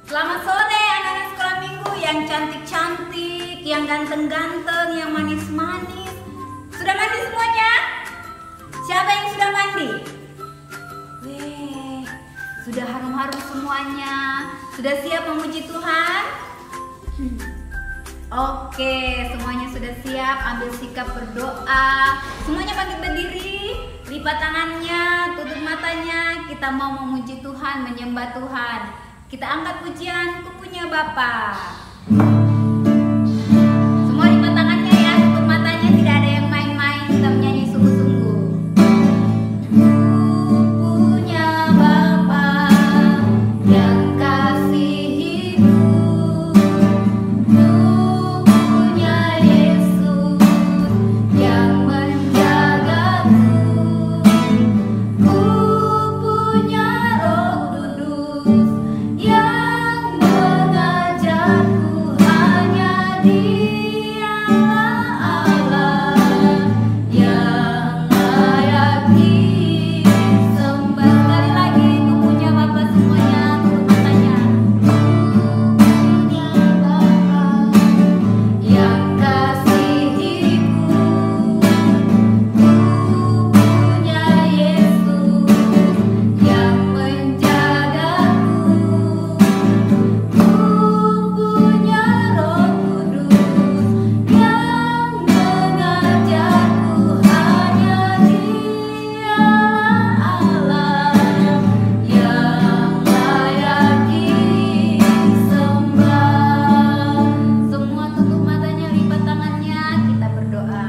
Selamat sore anak-anak sekolah minggu yang cantik-cantik, yang ganteng-ganteng, yang manis-manis. Sudah mandi semuanya? Siapa yang sudah mandi? Weh, sudah harum-harum semuanya. Sudah siap memuji Tuhan? Oke, semuanya sudah siap. Ambil sikap berdoa. Semuanya bangkit berdiri, lipat tangannya, tutup matanya. Kita mau memuji Tuhan, menyembah Tuhan. Kita angkat pujian, Ku Punya Bapa. Semua lipat tangannya ya, tutup matanya, tidak ada yang main-main. Kita menyanyi sungguh-sungguh. Ku punya Bapa yang kasih hidup. Ku punya Yesus yang menjagaku. Ku punya Roh Kudus yang mengajarku, hanya Dialah Allah yang layak disembah. Sekali lagi, Ku punya Bapa, semuanya tutup matanya. Ku punya Bapa yang kasih hidup. Ku punya Yesus yang menjagaku. Ku punya Roh Kudus yang mengajarku, hanya Dialah Allah yang layak disembah. Semua tutup matanya, lipat tangannya, kita berdoa.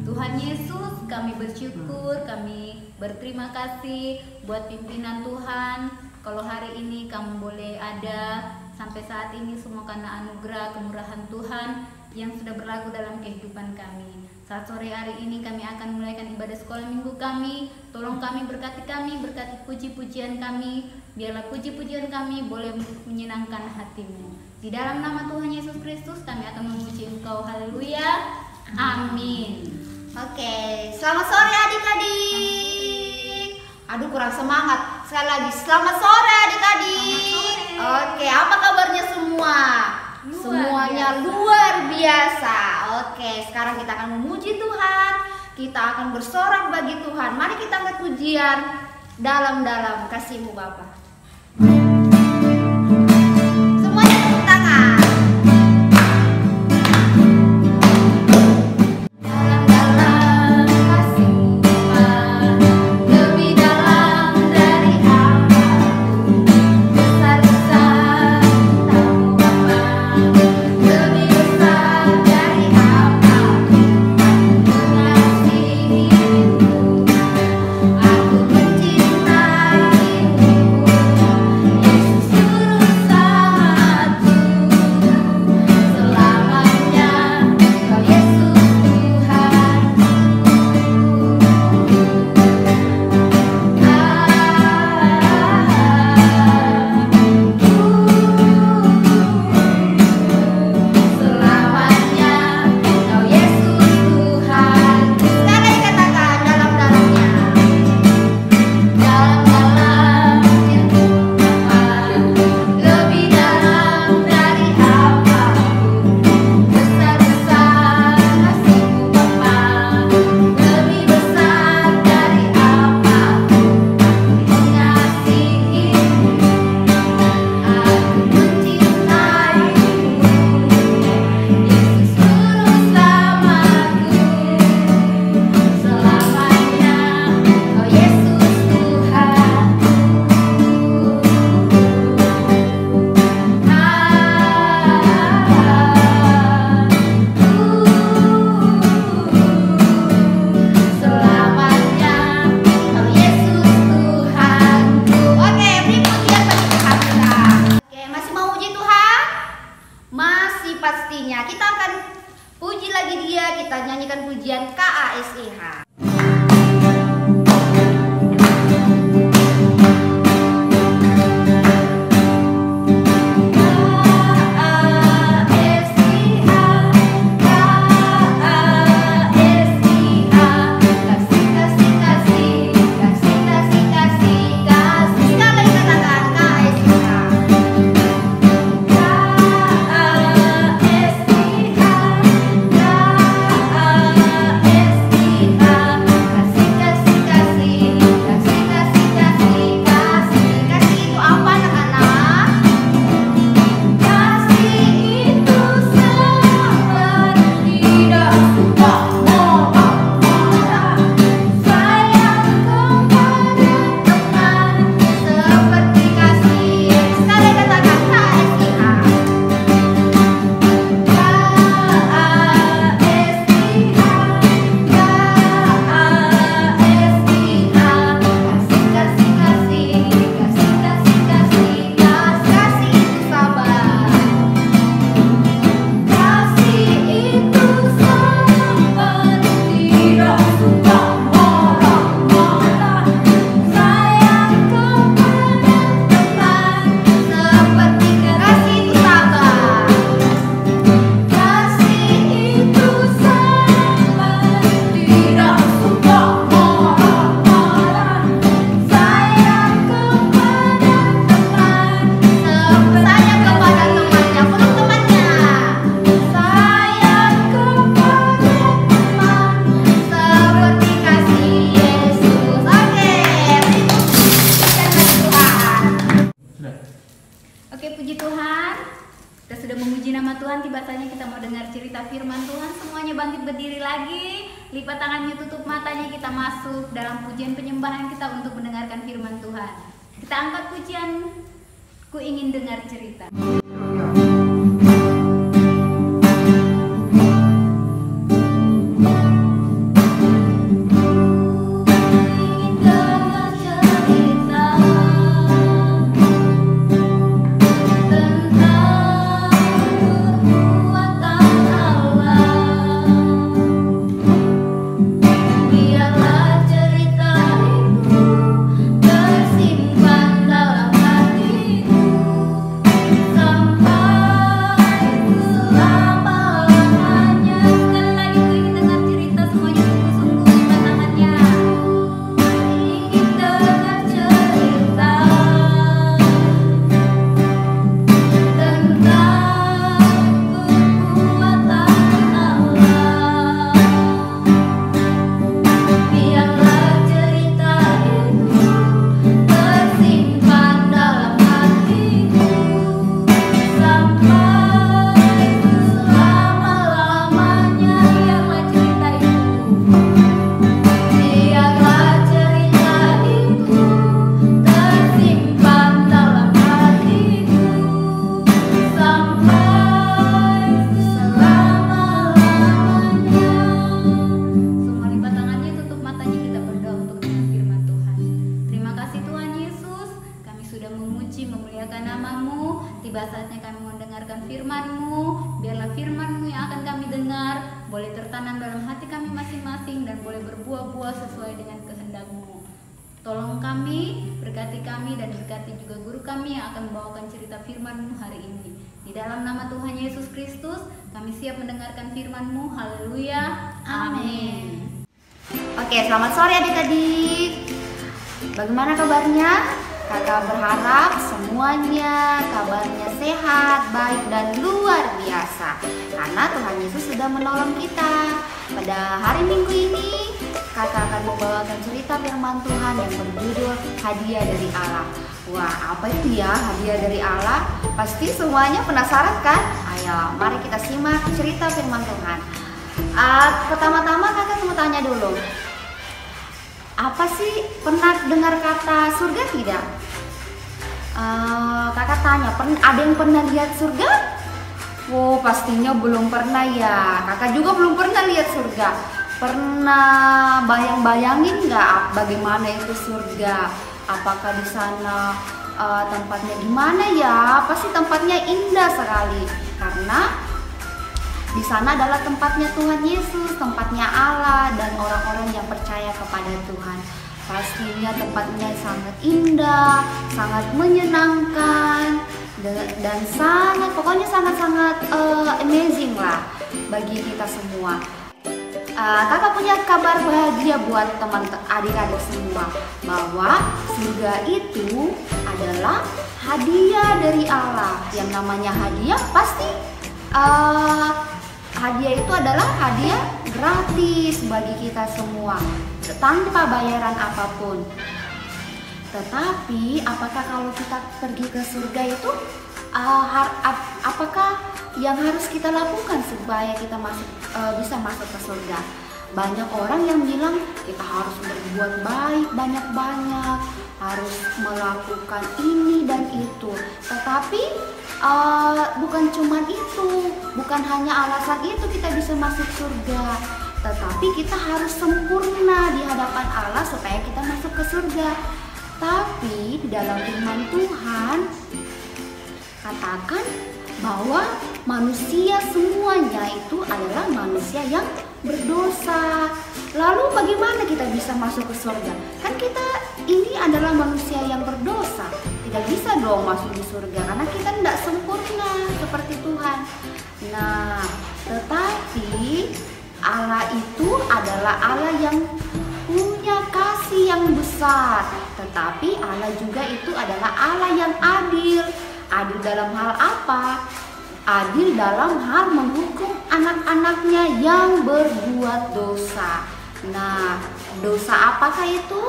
Tuhan Yesus, kami bersyukur, kami berterima kasih buat pimpinan Tuhan. Kalau hari ini kamu boleh ada sampai saat ini, semua karena anugerah kemurahan Tuhan yang sudah berlaku dalam kehidupan kami. Saat sore hari ini kami akan mulaikan ibadah sekolah minggu kami. Tolong kami, berkati puji-pujian kami. Biarlah puji-pujian kami boleh menyenangkan hatimu. Di dalam nama Tuhan Yesus Kristus kami akan memuji Engkau. Haleluya. Amin. Oke, selamat sore adik-adik. Aduh, kurang semangat. Sekali lagi, selamat sore adik-adik. Oke, apa kabarnya semua? Semuanya luar biasa. Oke, sekarang kita akan memuji Tuhan. Kita akan bersorak bagi Tuhan. Mari kita angkat pujian dalam-dalam kasih-Mu Bapa. Semuanya tepuk tangan. Dalam-dalam kasih-Mu Bapa, lebih dalam dari apapun. Besar-besar cinta-Mu Bapa, lebih besar dari apapun. Mengasihi-Mu, aku mencintai-Mu. Yesus juru selamatku, selamanya Kau Yesus Tuhanku. Selamanya Kau Yesus Tuhanku. Sekali katakan dalam-dalamnya. Dalam-dalam ilmu Bapa, lebih dalam dari apapun. Besar-besar kasih-Mu Bapa, lebih besar dari apapun. Mengasihi-Mu, aku mencintai-Mu. Yesus juru selamatku, selamanya Kau Yesus Tuhanku. Selamanya Kau Yesus Tuhanku. Oke, beri pujian bagi Tuhan kita. Oke, masih mau puji Tuhan? Masih pastinya. Kita akan puji lagi Dia. Kita nyanyikan pujian KASIH. Kasih, kasih, kasih, kasih, kasih. Sekali lagi katakan KASIH. Puji Tuhan, kita sudah memuji nama Tuhan. Tiba saatnya kita mau dengar cerita firman Tuhan. Semuanya bangkit berdiri lagi, lipat tangannya, tutup matanya. Kita masuk dalam pujian penyembahan kita untuk mendengarkan firman Tuhan. Kita angkat pujian, ku ingin dengar cerita. Memuliakan namamu. Tiba saatnya kami mendengarkan firman-Mu. Biarlah firman-Mu yang akan kami dengar boleh tertanam dalam hati kami masing-masing dan boleh berbuah-buah sesuai dengan kehendak-Mu. Tolong kami, berkati kami, dan berkati juga guru kami yang akan membawakan cerita firman-Mu hari ini. Di dalam nama Tuhan Yesus Kristus, kami siap mendengarkan firman-Mu. Haleluya. Amin. Oke, selamat sore adik-adik. Bagaimana kabarnya? Kakak berharap semuanya kabarnya sehat, baik, dan luar biasa. Karena Tuhan Yesus sudah menolong kita. Pada hari Minggu ini, kakak akan membawakan cerita firman Tuhan yang berjudul Hadiah dari Allah. Wah, apa itu ya hadiah dari Allah? Pasti semuanya penasaran kan? Ayo, mari kita simak cerita firman Tuhan. Pertama-tama kakak mau tanya dulu. Apa sih, pernah dengar kata surga tidak? Kakak tanya, ada yang pernah lihat surga? Oh, pastinya belum pernah ya. Kakak juga belum pernah lihat surga. Pernah bayang-bayangin nggak bagaimana itu surga? Apakah di sana tempatnya gimana ya? Pasti tempatnya indah sekali. Karena di sana adalah tempatnya Tuhan Yesus, tempatnya Allah dan orang-orang yang percaya kepada Tuhan. Pastinya tempatnya sangat indah, sangat menyenangkan, dan pokoknya sangat amazing lah bagi kita semua. Kakak punya kabar bahagia buat teman adik-adik semua, bahwa surga itu adalah hadiah dari Allah. Yang namanya hadiah pasti hadiah itu adalah hadiah gratis bagi kita semua, tanpa bayaran apapun. Tetapi apakah kalau kita pergi ke surga itu apakah yang harus kita lakukan supaya kita bisa masuk ke surga? Banyak orang yang bilang kita harus berbuat baik banyak-banyak, harus melakukan ini dan itu. Tetapi bukan cuma itu, bukan hanya alasan itu kita bisa masuk surga, tetapi kita harus sempurna di hadapan Allah supaya kita masuk ke surga. Tapi di dalam firman Tuhan katakan bahwa manusia semuanya itu adalah manusia yang berdosa. Lalu bagaimana kita bisa masuk ke surga? Kan kita ini adalah manusia yang berdosa. Tidak bisa dong masuk di surga karena kita tidak sempurna seperti Tuhan. Nah, tetapi Allah itu adalah Allah yang punya kasih yang besar. Tetapi Allah juga itu adalah Allah yang adil. Adil dalam hal apa? Adil dalam hal menghukum anak-anaknya yang berbuat dosa. Nah, dosa apakah itu?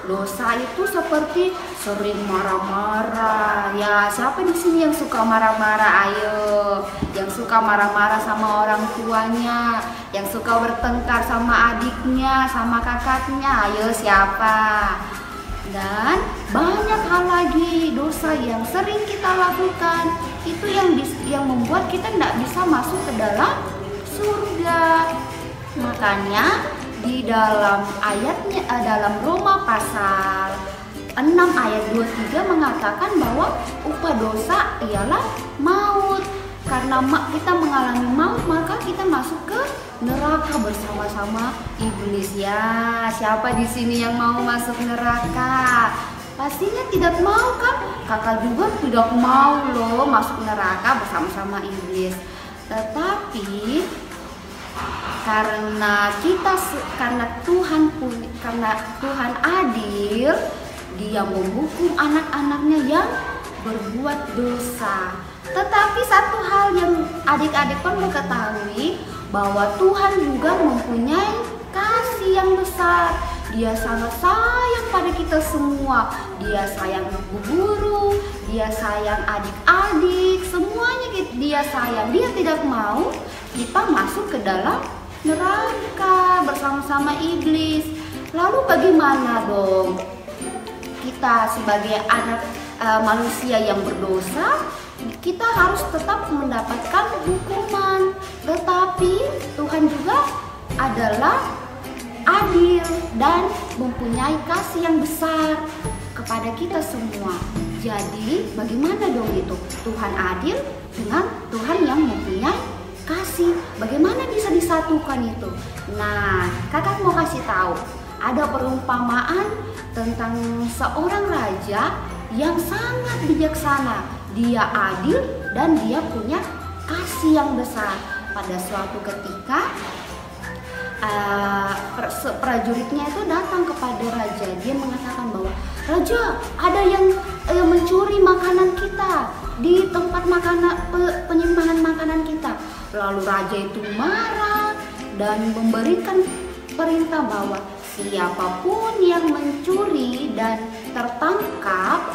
dosa itu seperti sering marah-marah. Ya, siapa di sini yang suka marah-marah? Ayo, yang suka marah-marah sama orang tuanya, yang suka bertengkar sama adiknya, sama kakaknya. Ayo, siapa? Dan banyak hal lagi dosa yang sering kita lakukan, itu yang membuat kita tidak bisa masuk ke dalam surga. Makanya di dalam ayatnya, dalam Roma pasal 6 ayat 23 mengatakan bahwa upah dosa ialah maut. Karena kita mengalami maut, maka kita masuk ke neraka bersama-sama iblis. Ya, siapa di sini yang mau masuk neraka? Pastinya tidak mau kan? Kakak juga tidak mau loh masuk neraka bersama-sama iblis. Tetapi karena Tuhan adil, Dia menghukum anak-anaknya yang berbuat dosa. Tetapi satu hal yang adik-adik perlu ketahui, bahwa Tuhan juga mempunyai kasih yang besar. Dia sangat sayang pada kita semua. Dia sayang ibu guru, Dia sayang adik-adik, semuanya Dia sayang. Dia tidak mau kita masuk ke dalam neraka bersama-sama iblis. Lalu bagaimana dong kita sebagai anak manusia yang berdosa? Kita harus tetap mendapatkan hukuman. Tetapi Tuhan juga adalah adil dan mempunyai kasih yang besar kepada kita semua. Jadi bagaimana dong itu? Tuhan adil dengan Tuhan yang mempunyai kasih. Bagaimana bisa disatukan itu? Nah, kakak mau kasih tahu. Ada perumpamaan tentang seorang raja yang sangat bijaksana. Dia adil dan dia punya kasih yang besar. Pada suatu ketika prajuritnya itu datang kepada raja. Dia mengatakan bahwa, "Raja, ada yang mencuri makanan kita di tempat penyimpanan makanan kita." Lalu raja itu marah dan memberikan perintah bahwa siapapun yang mencuri dan tertangkap,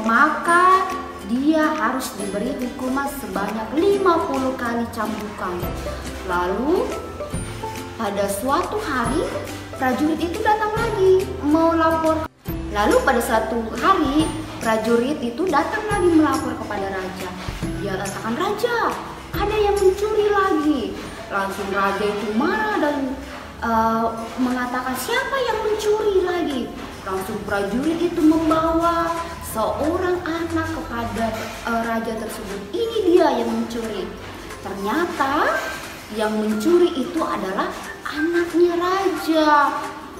maka dia harus diberi hukuman sebanyak 50 kali cambukan. Lalu pada suatu hari prajurit itu datang lagi mau lapor. Lalu pada suatu hari prajurit itu datang lagi melapor kepada raja. Dia katakan, "Raja, ada yang mencuri lagi." Langsung raja itu marah dan mengatakan, "Siapa yang mencuri lagi?" Langsung prajurit itu membawa seorang anak kepada raja tersebut. "Ini dia yang mencuri." Ternyata yang mencuri itu adalah anaknya raja.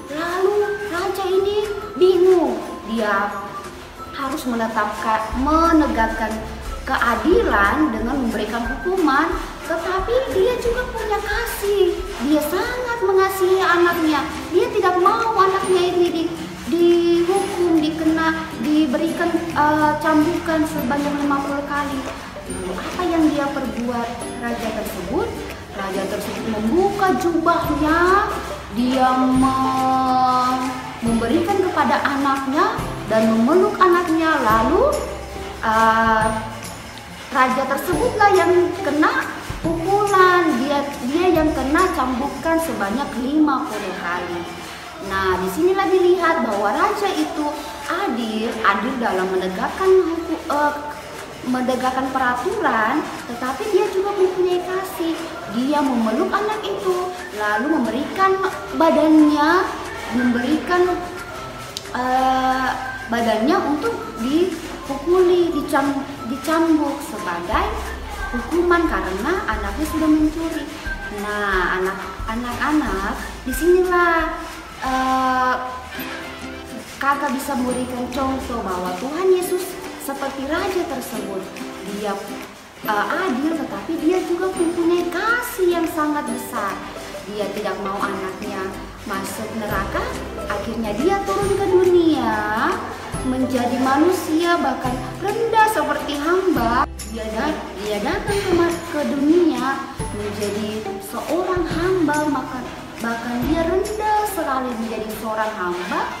Lalu raja ini bingung. Dia harus menegakkan keadilan dengan memberikan hukuman, tetapi dia juga punya kasih. Dia sangat mengasihi anaknya. Dia tidak mau anaknya ini dihukum, diberikan cambukan sebanyak 50 kali. Lalu apa yang dia perbuat raja tersebut? Raja tersebut membuka jubahnya, dia memberikan kepada anaknya dan memeluk anaknya. Lalu raja tersebutlah yang kena pukulan, dia yang kena cambukan sebanyak 50 kali. Nah, disinilah dilihat bahwa raja itu adil dalam menegakkan peraturan, tetapi dia juga mempunyai kasih. Dia memeluk anak itu, lalu memberikan badannya untuk dipukuli, dicambuk sebagai hukuman karena anaknya sudah mencuri. Nah, anak-anak, disinilah kakak bisa memberikan contoh bahwa Tuhan Yesus seperti raja tersebut. Dia adil, tetapi dia juga mempunyai kasih yang sangat besar. Dia tidak mau anaknya masuk neraka, akhirnya dia turun ke dunia menjadi manusia, bahkan rendah seperti hamba. Dia datang ke dunia menjadi seorang hamba, bahkan dia rendah sekali menjadi seorang hamba.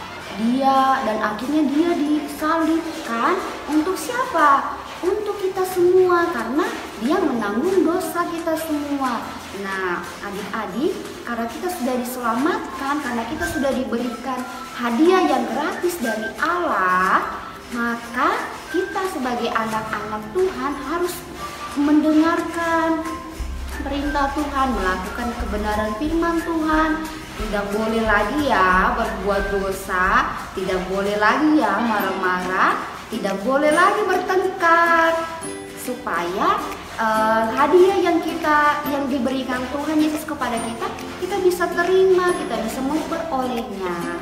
dia dan akhirnya dia disalibkan untuk siapa? Untuk kita semua, karena dia menanggung dosa kita semua. Nah, adik-adik, karena kita sudah diselamatkan, karena kita sudah diberikan hadiah yang gratis dari Allah, maka kita sebagai anak-anak Tuhan harus mendengarkan perintah Tuhan, melakukan kebenaran firman Tuhan. Tidak boleh lagi ya berbuat dosa, tidak boleh lagi ya marah-marah, tidak boleh lagi bertengkar, supaya hadiah yang diberikan Tuhan Yesus kepada kita bisa terima, kita bisa memperolehnya.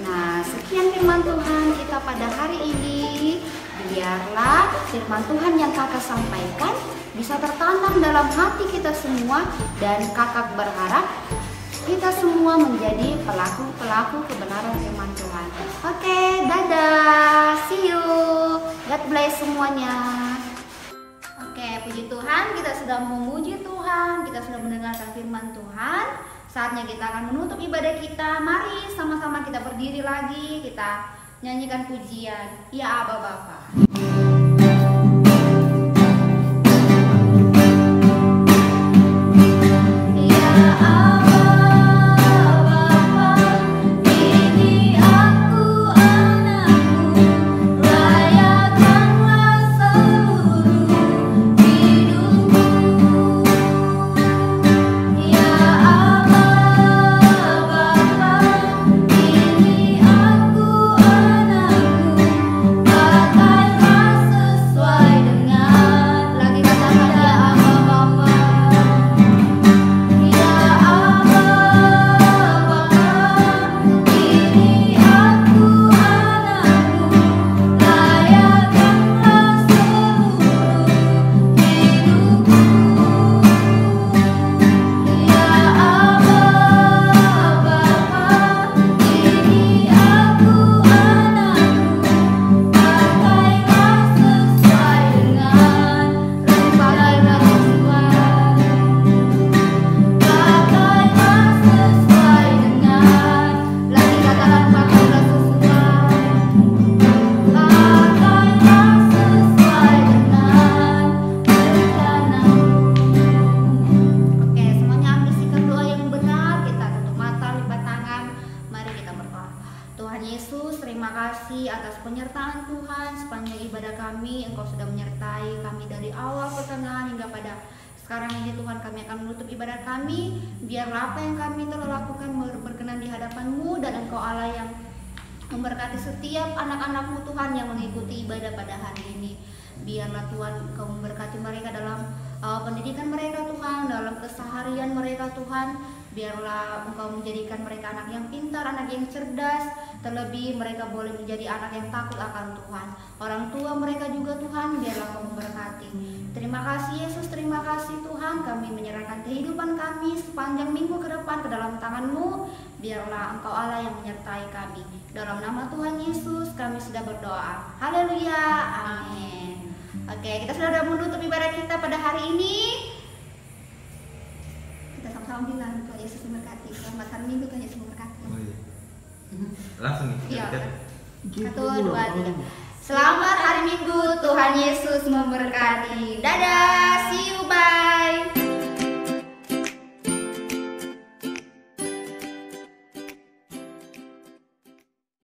Nah, sekian firman Tuhan kita pada hari ini. Biarlah firman Tuhan yang kakak sampaikan bisa tertanam dalam hati kita semua, dan kakak berharap kita semua menjadi pelaku-pelaku kebenaran firman Tuhan. Oke, dadah, see you, God bless semuanya. Oke, puji Tuhan, kita sudah memuji Tuhan, kita sudah mendengarkan firman Tuhan. Saatnya kita akan menutup ibadah kita. Mari sama-sama kita berdiri lagi, kita nyanyikan pujian Ya Aba Bapa. Atas penyertaan Tuhan sepanjang ibadah kami, Engkau sudah menyertai kami dari awal pertengahan hingga pada sekarang ini. Tuhan, kami akan menutup ibadah kami. Biarlah apa yang kami telah lakukan berkenan di hadapan-Mu, dan Engkau Allah yang memberkati setiap anak-anak-Mu Tuhan yang mengikuti ibadah pada hari ini. Biarlah Tuhan Engkau memberkati mereka dalam pendidikan mereka Tuhan, dalam keseharian mereka Tuhan. Biarlah Engkau menjadikan mereka anak yang pintar, anak yang cerdas. Terlebih mereka boleh menjadi anak yang takut akan Tuhan. Orang tua mereka juga Tuhan, biarlah Engkau memberkati. Terima kasih Yesus, terima kasih Tuhan. Kami menyerahkan kehidupan kami sepanjang minggu ke depan ke dalam tangan-Mu. Biarlah Engkau Allah yang menyertai kami. Dalam nama Tuhan Yesus kami sudah berdoa. Haleluya, amin. Oke, kita sudah menutup ibadah kita pada hari ini. Kita sama-sama bilang Tuhan Yesus memberkati. Selamat hari Minggu, Tuhan Yesus memberkati. Oh iya. Langsung nih. Iya. 1, 2, 3. Selamat hari Minggu, Tuhan Yesus memberkati. Dadah, see you, bye.